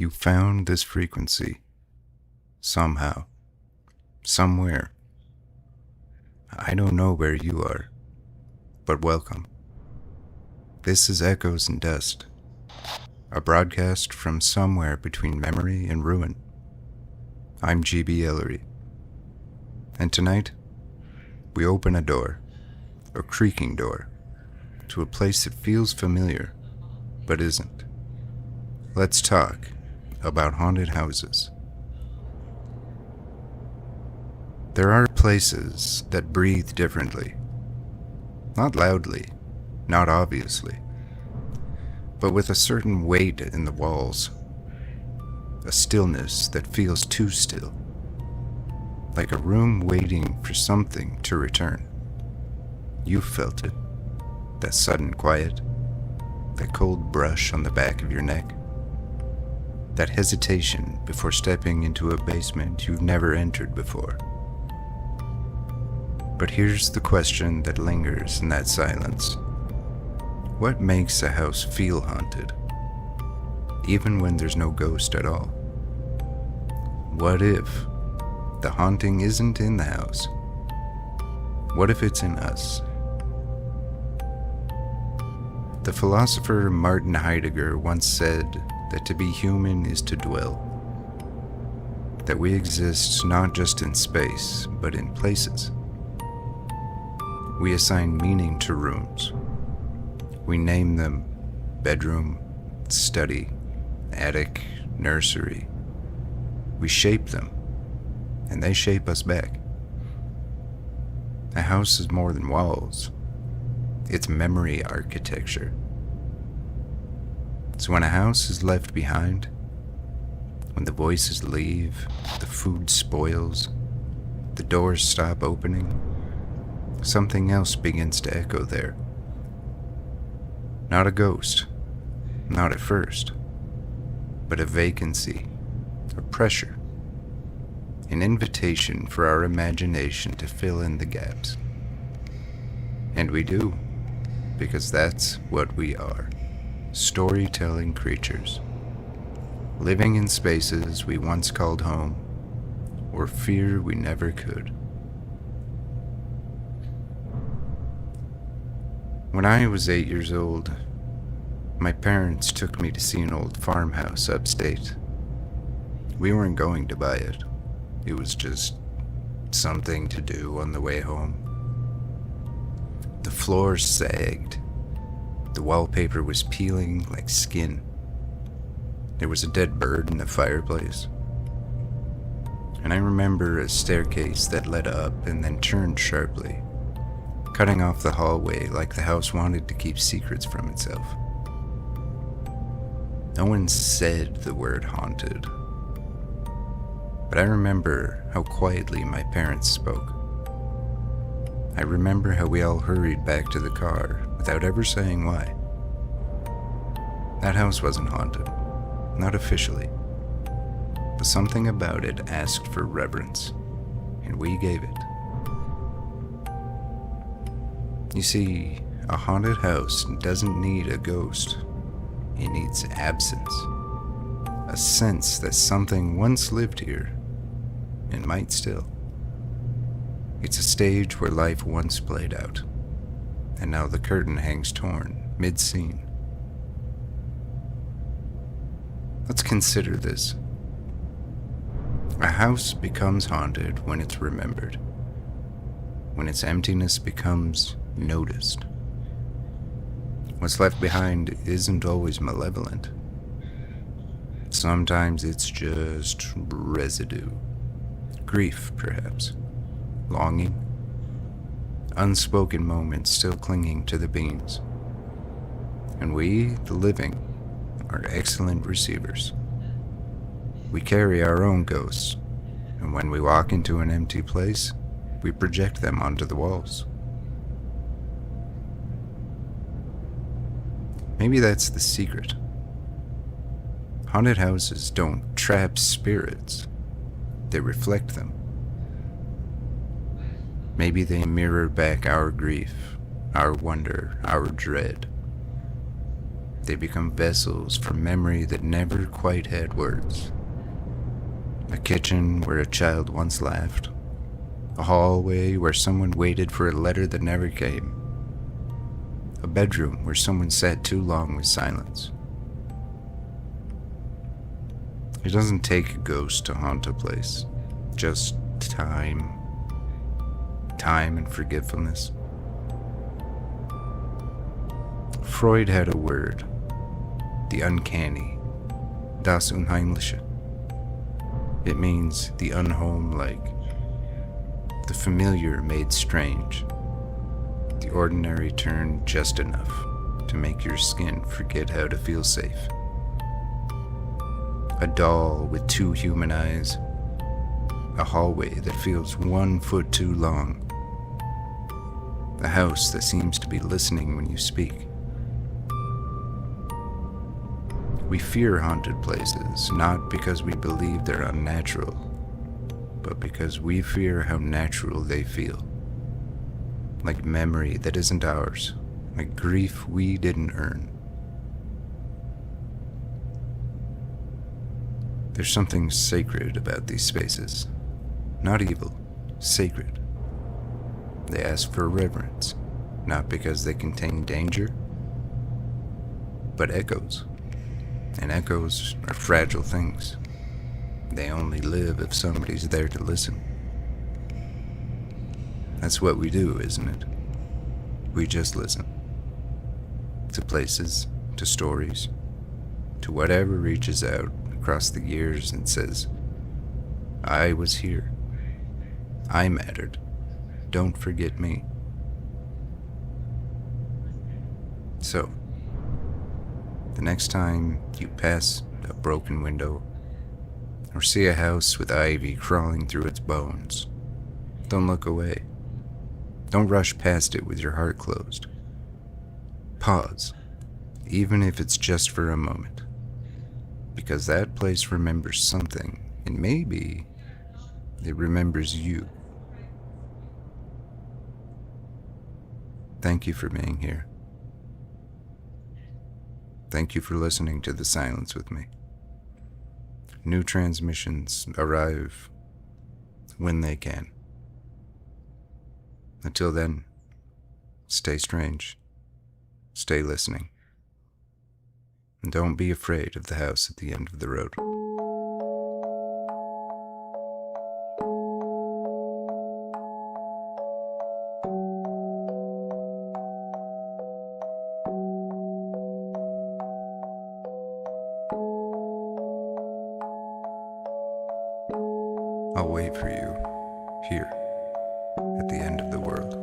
You found this frequency. Somehow. Somewhere. I don't know where you are, but welcome. This is Echoes and Dust, a broadcast from somewhere between memory and ruin. I'm GB Ellery, and tonight, we open a door, a creaking door, to a place that feels familiar, but isn't. Let's talk about haunted houses. There are places that breathe differently. Not loudly, not obviously, but with a certain weight in the walls. A stillness that feels too still. Like a room waiting for something to return. You felt it. That sudden quiet. That cold brush on the back of your neck. That hesitation before stepping into a basement you've never entered before. But here's the question that lingers in that silence. What makes a house feel haunted, even when there's no ghost at all? What if the haunting isn't in the house? What if it's in us? The philosopher Martin Heidegger once said that to be human is to dwell. That we exist not just in space, but in places. We assign meaning to rooms. We name them bedroom, study, attic, nursery. We shape them, and they shape us back. A house is more than walls. It's memory architecture. So when a house is left behind, when the voices leave, the food spoils, the doors stop opening, something else begins to echo there. Not a ghost, not at first, but a vacancy, a pressure, an invitation for our imagination to fill in the gaps. And we do, because that's what we are, storytelling creatures, living in spaces we once called home, or fear we never could. When I was 8 years old, my parents took me to see an old farmhouse upstate. We weren't going to buy it. It was just something to do on the way home. The floor sagged. The wallpaper was peeling like skin. There was a dead bird in the fireplace. And I remember a staircase that led up and then turned sharply, cutting off the hallway like the house wanted to keep secrets from itself. No one said the word haunted, but I remember how quietly my parents spoke. I remember how we all hurried back to the car without ever saying why. That house wasn't haunted, not officially, but something about it asked for reverence, and we gave it. You see, a haunted house doesn't need a ghost. It needs absence. A sense that something once lived here, and might still. It's a stage where life once played out, and now the curtain hangs torn, mid-scene. Let's consider this. A house becomes haunted when it's remembered, when its emptiness becomes noticed. What's left behind isn't always malevolent. Sometimes it's just residue. Grief, perhaps. Longing. Unspoken moments still clinging to the beams. And we, the living, are excellent receivers. We carry our own ghosts, and when we walk into an empty place, we project them onto the walls. Maybe that's the secret. Haunted houses don't trap spirits, they reflect them. Maybe they mirror back our grief, our wonder, our dread. They become vessels for memory that never quite had words. A kitchen where a child once laughed. A hallway where someone waited for a letter that never came. A bedroom where someone sat too long with silence. It doesn't take a ghost to haunt a place, just time. Time and forgetfulness. Freud had a word, the uncanny, das Unheimliche. It means the unhome-like, the familiar made strange, the ordinary turned just enough to make your skin forget how to feel safe. A doll with two human eyes, a hallway that feels 1 foot too long, a house that seems to be listening when you speak. We fear haunted places, not because we believe they're unnatural, but because we fear how natural they feel. Like memory that isn't ours, like grief we didn't earn. There's something sacred about these spaces. Not evil, sacred. They ask for reverence, not because they contain danger, but echoes. And echoes are fragile things. They only live if somebody's there to listen. That's what we do, isn't it? We just listen. To places, to stories, to whatever reaches out across the years and says, I was here. I mattered. Don't forget me. So, the next time you pass a broken window or see a house with ivy crawling through its bones, don't look away. Don't rush past it with your heart closed. Pause, even if it's just for a moment, because that place remembers something, and maybe it remembers you. Thank you for being here. Thank you for listening to The Silence with me. New transmissions arrive when they can. Until then, stay strange, stay listening, and don't be afraid of the house at the end of the road. I'll wait for you here at the end of the world.